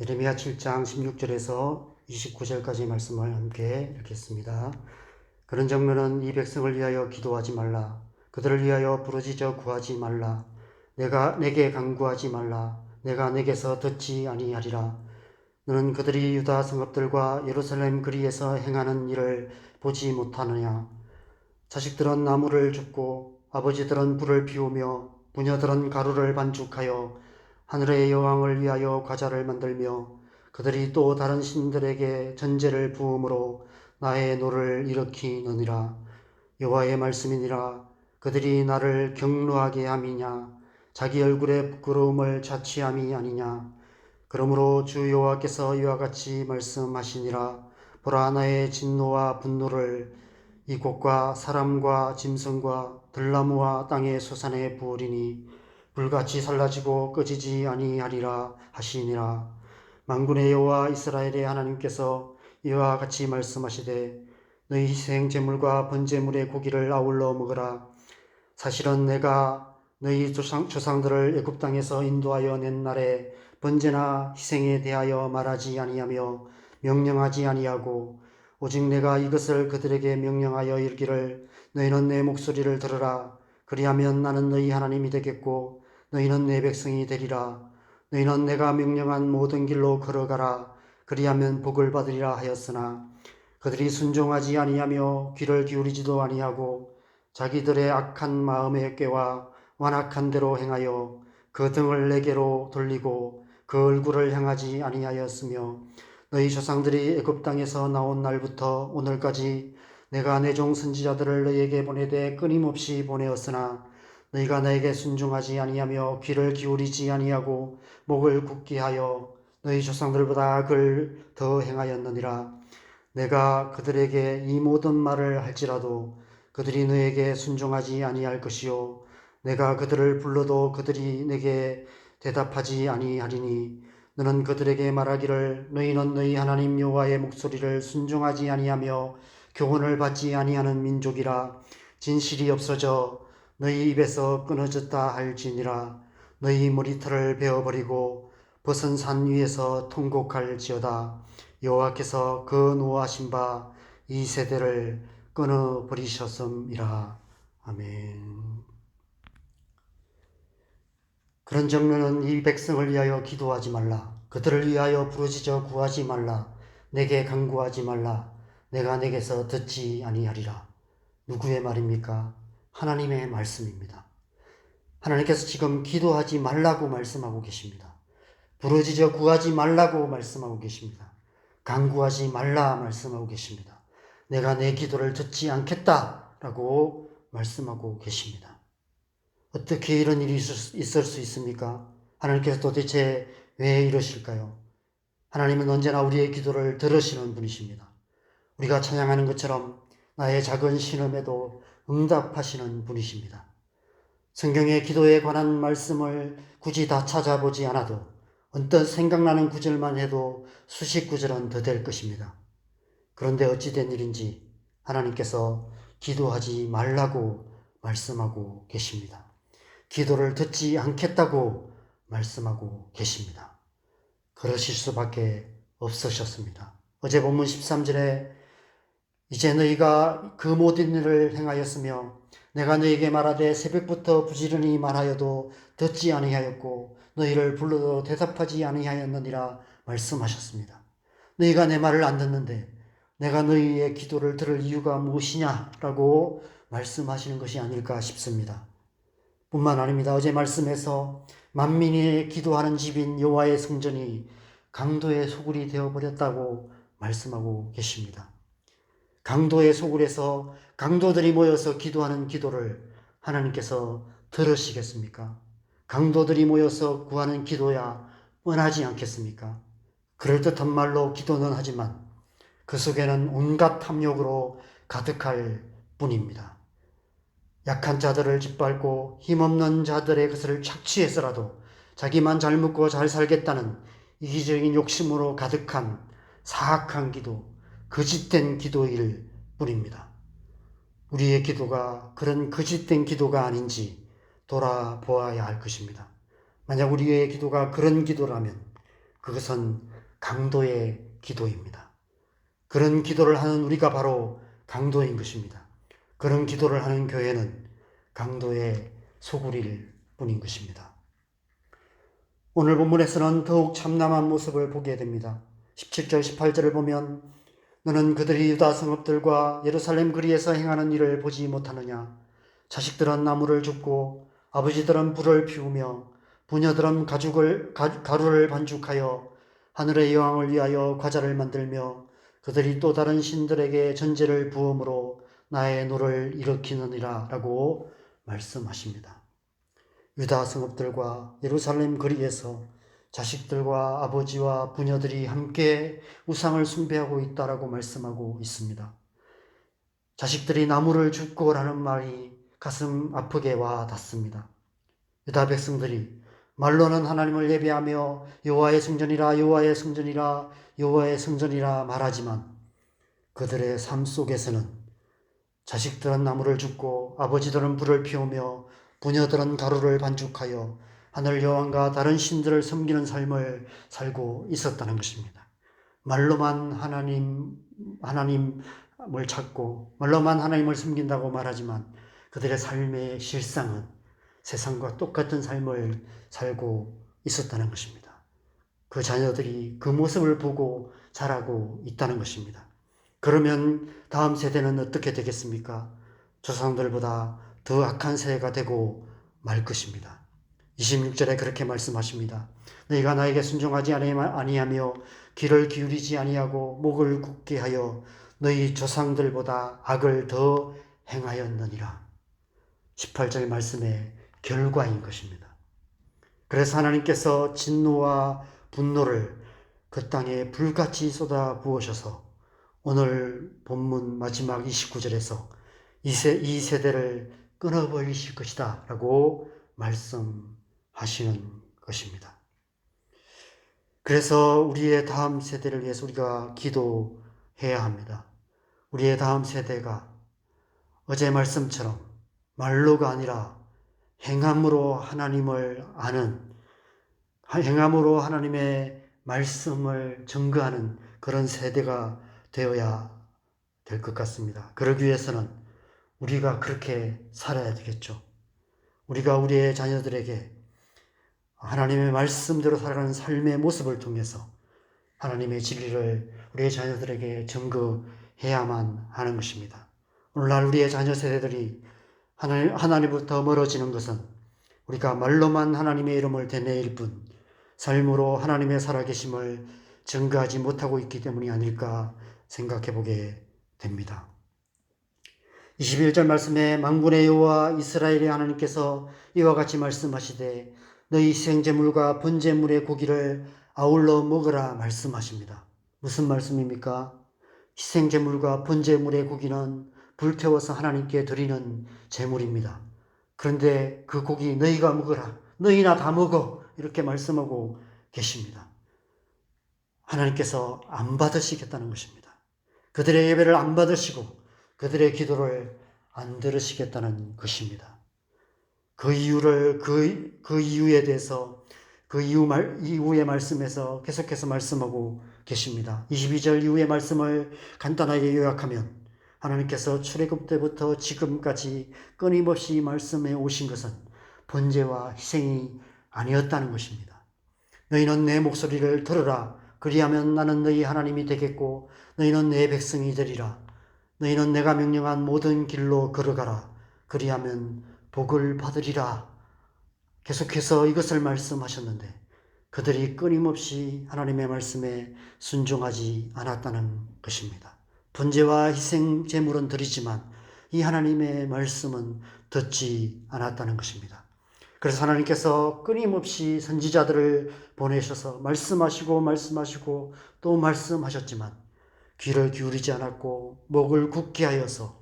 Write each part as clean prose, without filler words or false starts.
예레미야 7장 16절에서 29절까지 말씀을 함께 읽겠습니다. 그런 장면은 이 백성을 위하여 기도하지 말라. 그들을 위하여 부르짖어 구하지 말라. 내게 간구하지 말라. 내가 내게서 듣지 아니하리라. 너는 그들이 유다 성읍들과 예루살렘 거리에서 행하는 일을 보지 못하느냐. 자식들은 나무를 줍고 아버지들은 불을 피우며 부녀들은 가루를 반죽하여 하늘의 여왕을 위하여 과자를 만들며 그들이 또 다른 신들에게 전제를 부음으로 나의 노를 일으키느니라. 여호와의 말씀이니라. 그들이 나를 경노하게 함이냐. 자기 얼굴의 부끄러움을 자취함이 아니냐. 그러므로 주 여호와께서 이와 같이 말씀하시니라. 보라, 나의 진노와 분노를 이곳과 사람과 짐승과 들나무와 땅의 소산에 부으리니 불같이 살라지고 꺼지지 아니하리라 하시니라. 만군의 여호와 이스라엘의 하나님께서 이와 같이 말씀하시되 너희 희생 제물과 번제물의 고기를 아울러 먹으라. 사실은 내가 너희 조상들을 애굽 땅에서 인도하여 낸 날에 번제나 희생에 대하여 말하지 아니하며 명령하지 아니하고 오직 내가 이것을 그들에게 명령하여 이르기를 너희는 내 목소리를 들으라. 그리하면 나는 너희 하나님이 되겠고 너희는 내 백성이 되리라. 너희는 내가 명령한 모든 길로 걸어가라. 그리하면 복을 받으리라 하였으나 그들이 순종하지 아니하며 귀를 기울이지도 아니하고 자기들의 악한 마음에 꾀와 완악한 대로 행하여 그 등을 내게로 돌리고 그 얼굴을 향하지 아니하였으며 너희 조상들이 애굽 땅에서 나온 날부터 오늘까지 내가 내 종 선지자들을 너희에게 보내되 끊임없이 보내었으나 너희가 나에게 순종하지 아니하며 귀를 기울이지 아니하고 목을 굳게 하여 너희 조상들보다 악을 더 행하였느니라. 내가 그들에게 이 모든 말을 할지라도 그들이 너에게 순종하지 아니할 것이요 내가 그들을 불러도 그들이 내게 대답하지 아니하리니 너는 그들에게 말하기를 너희는 너희 하나님 여호와의 목소리를 순종하지 아니하며 교훈을 받지 아니하는 민족이라. 진실이 없어져 너희 입에서 끊어졌다 할지니라. 너희 머리털을 베어버리고 벗은 산 위에서 통곡할지어다. 여호와께서 그 노하신 바 이 세대를 끊어버리셨음이라. 아멘. 그런 장면은 이 백성을 위하여 기도하지 말라. 그들을 위하여 부르짖어 구하지 말라. 내게 간구하지 말라. 내가 내게서 듣지 아니하리라. 누구의 말입니까? 하나님의 말씀입니다. 하나님께서 지금 기도하지 말라고 말씀하고 계십니다. 부르짖어 구하지 말라고 말씀하고 계십니다. 간구하지 말라 말씀하고 계십니다. 내가 내 기도를 듣지 않겠다라고 말씀하고 계십니다. 어떻게 이런 일이 있을 수 있습니까? 하나님께서 도대체 왜 이러실까요? 하나님은 언제나 우리의 기도를 들으시는 분이십니다. 우리가 찬양하는 것처럼 나의 작은 신음에도 응답하시는 분이십니다. 성경의 기도에 관한 말씀을 굳이 다 찾아보지 않아도 언뜻 생각나는 구절만 해도 수십 구절은 더 될 것입니다. 그런데 어찌된 일인지 하나님께서 기도하지 말라고 말씀하고 계십니다. 기도를 듣지 않겠다고 말씀하고 계십니다. 그러실 수밖에 없으셨습니다. 어제 본문 13절에 이제 너희가 그 모든 일을 행하였으며 내가 너희에게 말하되 새벽부터 부지런히 말하여도 듣지 아니하였고 너희를 불러도 대답하지 아니하였느니라 말씀하셨습니다. 너희가 내 말을 안 듣는데 내가 너희의 기도를 들을 이유가 무엇이냐라고 말씀하시는 것이 아닐까 싶습니다. 뿐만 아닙니다. 어제 말씀에서 만민이 기도하는 집인 여호와의 성전이 강도의 소굴이 되어버렸다고 말씀하고 계십니다. 강도의 소굴에서 강도들이 모여서 기도하는 기도를 하나님께서 들으시겠습니까? 강도들이 모여서 구하는 기도야 뻔하지 않겠습니까? 그럴듯한 말로 기도는 하지만 그 속에는 온갖 탐욕으로 가득할 뿐입니다. 약한 자들을 짓밟고 힘없는 자들의 것을 착취해서라도 자기만 잘 먹고 잘 살겠다는 이기적인 욕심으로 가득한 사악한 기도, 거짓된 기도일 뿐입니다. 우리의 기도가 그런 거짓된 기도가 아닌지 돌아보아야 할 것입니다. 만약 우리의 기도가 그런 기도라면 그것은 강도의 기도입니다. 그런 기도를 하는 우리가 바로 강도인 것입니다. 그런 기도를 하는 교회는 강도의 소굴일 뿐인 것입니다. 오늘 본문에서는 더욱 참남한 모습을 보게 됩니다. 17절, 18절을 보면 너는 그들이 유다 성읍들과 예루살렘 거리에서 행하는 일을 보지 못하느냐? 자식들은 나무를 줍고 아버지들은 불을 피우며 부녀들은 가루를 반죽하여 하늘의 여왕을 위하여 과자를 만들며 그들이 또 다른 신들에게 전제를 부음으로 나의 노를 일으키느니라 라고 말씀하십니다. 유다 성읍들과 예루살렘 거리에서 자식들과 아버지와 부녀들이 함께 우상을 숭배하고 있다라고 말씀하고 있습니다. 자식들이 나무를 줍고라는 말이 가슴 아프게 와 닿습니다. 유다 백성들이 말로는 하나님을 예배하며 여호와의 성전이라 여호와의 성전이라 여호와의 성전이라 말하지만 그들의 삶 속에서는 자식들은 나무를 줍고 아버지들은 불을 피우며 부녀들은 가루를 반죽하여 하늘 여왕과 다른 신들을 섬기는 삶을 살고 있었다는 것입니다. 말로만 하나님을 찾고 말로만 하나님을 섬긴다고 말하지만 그들의 삶의 실상은 세상과 똑같은 삶을 살고 있었다는 것입니다. 그 자녀들이 그 모습을 보고 자라고 있다는 것입니다. 그러면 다음 세대는 어떻게 되겠습니까? 조상들보다 더 악한 세대가 되고 말 것입니다. 26절에 그렇게 말씀하십니다. 너희가 나에게 순종하지 아니하며 귀를 기울이지 아니하고 목을 굳게 하여 너희 조상들보다 악을 더 행하였느니라. 18절 말씀의 결과인 것입니다. 그래서 하나님께서 진노와 분노를 그 땅에 불같이 쏟아 부으셔서 오늘 본문 마지막 29절에서 이 세대를 끊어버리실 것이다 라고 말씀하시는 것입니다. 그래서 우리의 다음 세대를 위해서 우리가 기도해야 합니다. 우리의 다음 세대가 어제 말씀처럼 말로가 아니라 행함으로 하나님을 아는, 행함으로 하나님의 말씀을 증거하는 그런 세대가 되어야 될 것 같습니다. 그러기 위해서는 우리가 그렇게 살아야 되겠죠. 우리가 우리의 자녀들에게 하나님의 말씀대로 살아가는 삶의 모습을 통해서 하나님의 진리를 우리의 자녀들에게 증거해야만 하는 것입니다. 오늘날 우리의 자녀 세대들이 하나님부터 멀어지는 것은 우리가 말로만 하나님의 이름을 되뇌일 뿐 삶으로 하나님의 살아계심을 증거하지 못하고 있기 때문이 아닐까 생각해 보게 됩니다. 21절 말씀에 만군의 여호와 이스라엘의 하나님께서 이와 같이 말씀하시되 너희 희생제물과 번제물의 고기를 아울러 먹으라 말씀하십니다. 무슨 말씀입니까? 희생제물과 번제물의 고기는 불태워서 하나님께 드리는 제물입니다. 그런데 그 고기 너희가 먹으라, 너희나 다 먹어 이렇게 말씀하고 계십니다. 하나님께서 안 받으시겠다는 것입니다. 그들의 예배를 안 받으시고 그들의 기도를 안 들으시겠다는 것입니다. 그 이유를 그 이유에 대해서 이후의 말씀에서 계속해서 말씀하고 계십니다. 22절 이후의 말씀을 간단하게 요약하면 하나님께서 출애굽 때부터 지금까지 끊임없이 말씀해 오신 것은 번제와 희생이 아니었다는 것입니다. 너희는 내 목소리를 들으라. 그리하면 나는 너희 하나님이 되겠고 너희는 내 백성이 되리라. 너희는 내가 명령한 모든 길로 걸어가라. 그리하면 복을 받으리라. 계속해서 이것을 말씀하셨는데 그들이 끊임없이 하나님의 말씀에 순종하지 않았다는 것입니다. 번제와 희생 제물은 드리지만 이 하나님의 말씀은 듣지 않았다는 것입니다. 그래서 하나님께서 끊임없이 선지자들을 보내셔서 말씀하시고 또 말씀하셨지만 귀를 기울이지 않았고 목을 굳게 하여서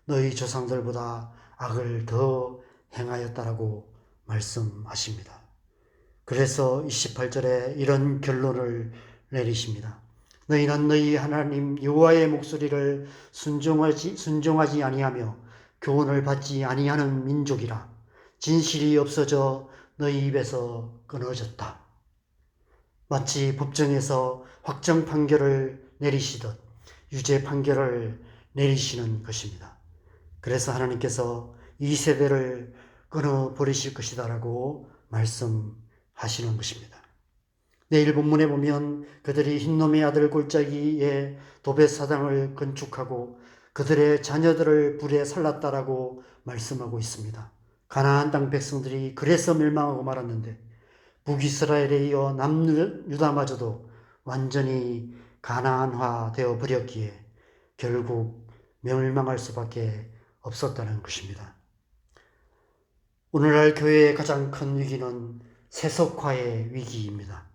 너희 조상들보다 악을 더 행하였다라고 말씀하십니다. 그래서 28절에 이런 결론을 내리십니다. 너희는 너희 하나님 여호와의 목소리를 순종하지 아니하며 교훈을 받지 아니하는 민족이라. 진실이 없어져 너희 입에서 끊어졌다. 마치 법정에서 확정 판결을 내리시듯 유죄 판결을 내리시는 것입니다. 그래서 하나님께서 이 세대를 끊어버리실 것이다라고 말씀하시는 것입니다. 내일 본문에 보면 그들이 흰놈의 아들 골짜기에 도벳사당을 건축하고 그들의 자녀들을 불에 살랐다라고 말씀하고 있습니다. 가나안 땅 백성들이 그래서 멸망하고 말았는데 북이스라엘에 이어 남유다마저도 완전히 가나안화 되어 버렸기에 결국 멸망할 수밖에 없었다는 것입니다. 오늘날 교회의 가장 큰 위기는 세속화의 위기입니다.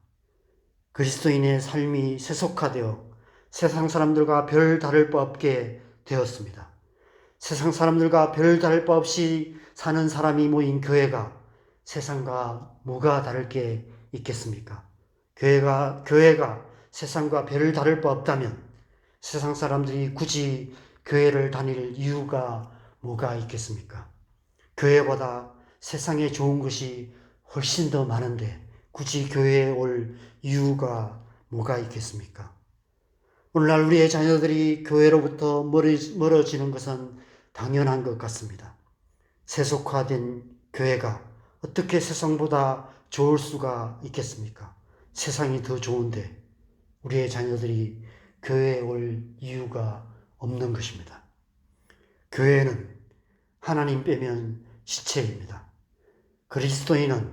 그리스도인의 삶이 세속화되어 세상 사람들과 별 다를 바 없게 되었습니다. 세상 사람들과 별 다를 바 없이 사는 사람이 모인 교회가 세상과 뭐가 다를 게 있겠습니까? 교회가 세상과 별 다를 바 없다면 세상 사람들이 굳이 교회를 다닐 이유가 뭐가 있겠습니까? 교회보다 세상에 좋은 것이 훨씬 더 많은데 굳이 교회에 올 이유가 뭐가 있겠습니까? 오늘날 우리의 자녀들이 교회로부터 멀어지는 것은 당연한 것 같습니다. 세속화된 교회가 어떻게 세상보다 좋을 수가 있겠습니까? 세상이 더 좋은데 우리의 자녀들이 교회에 올 이유가 없는 것입니다. 교회는 하나님 빼면 시체입니다. 그리스도인은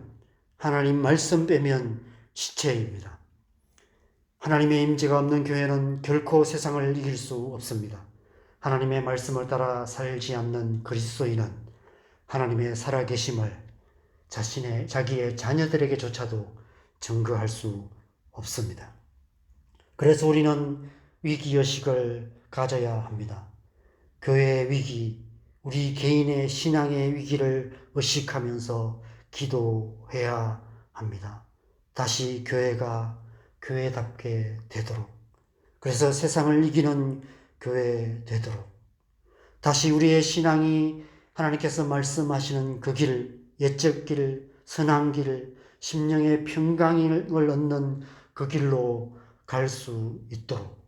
하나님 말씀 빼면 시체입니다. 하나님의 임재가 없는 교회는 결코 세상을 이길 수 없습니다. 하나님의 말씀을 따라 살지 않는 그리스도인은 하나님의 살아계심을 자기의 자녀들에게조차도 증거할 수 없습니다. 그래서 우리는 위기의식을 가져야 합니다. 교회의 위기, 우리 개인의 신앙의 위기를 의식하면서 기도해야 합니다. 다시 교회가 교회답게 되도록, 그래서 세상을 이기는 교회 되도록, 다시 우리의 신앙이 하나님께서 말씀하시는 그 길, 옛적 길, 선한 길, 심령의 평강을 얻는 그 길로 갈 수 있도록,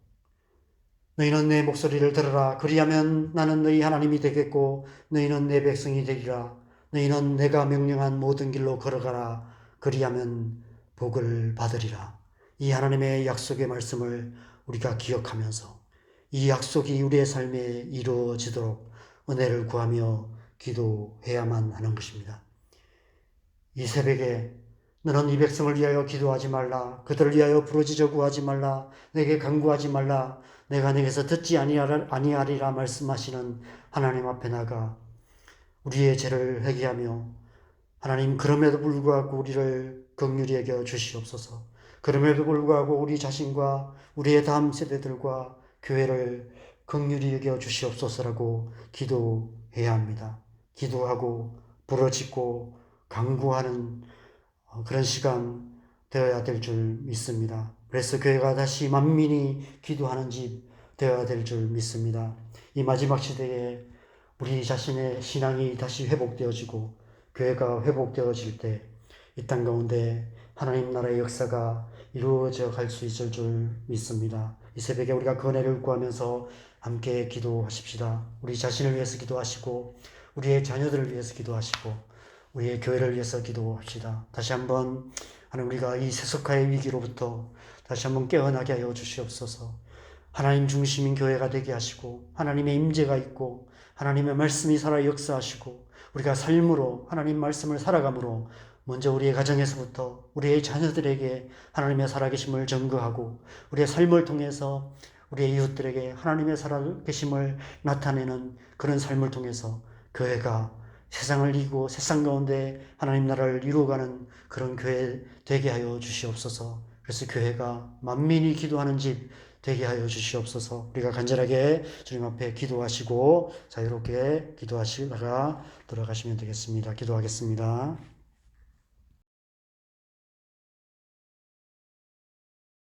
너희는 내 목소리를 들으라. 그리하면 나는 너희 하나님이 되겠고 너희는 내 백성이 되리라. 너희는 내가 명령한 모든 길로 걸어가라. 그리하면 복을 받으리라. 이 하나님의 약속의 말씀을 우리가 기억하면서 이 약속이 우리의 삶에 이루어지도록 은혜를 구하며 기도해야만 하는 것입니다. 이 새벽에 너는 이 백성을 위하여 기도하지 말라. 그들을 위하여 부르짖어 구하지 말라. 내게 간구하지 말라. 내가 내게서 듣지 아니하리라 말씀하시는 하나님 앞에 나가 우리의 죄를 회개하며 하나님, 그럼에도 불구하고 우리를 긍휼히 여겨 주시옵소서. 그럼에도 불구하고 우리 자신과 우리의 다음 세대들과 교회를 긍휼히 여겨 주시옵소서라고 기도해야 합니다. 기도하고 부르짖고 간구하는 그런 시간 되어야 될 줄 믿습니다. 그래서 교회가 다시 만민이 기도하는 집 되어야 될 줄 믿습니다. 이 마지막 시대에 우리 자신의 신앙이 다시 회복되어지고 교회가 회복되어질 때 이 땅 가운데 하나님 나라의 역사가 이루어져 갈 수 있을 줄 믿습니다. 이 새벽에 우리가 그 은혜를 구하면서 함께 기도하십시다. 우리 자신을 위해서 기도하시고 우리의 자녀들을 위해서 기도하시고 우리의 교회를 위해서 기도합시다. 다시 한번 하나님, 우리가 이 세속화의 위기로부터 다시 한번 깨어나게 하여 주시옵소서. 하나님 중심인 교회가 되게 하시고 하나님의 임재가 있고 하나님의 말씀이 살아 역사하시고 우리가 삶으로 하나님 말씀을 살아감으로 먼저 우리의 가정에서부터 우리의 자녀들에게 하나님의 살아계심을 증거하고 우리의 삶을 통해서 우리의 이웃들에게 하나님의 살아계심을 나타내는 그런 삶을 통해서 교회가 세상을 이기고 세상 가운데 하나님 나라를 이루어가는 그런 교회 되게 하여 주시옵소서. 그래서 교회가 만민이 기도하는 집 되게 하여 주시옵소서. 우리가 간절하게 주님 앞에 기도하시고 자유롭게 기도하시다가 돌아가시면 되겠습니다. 기도하겠습니다.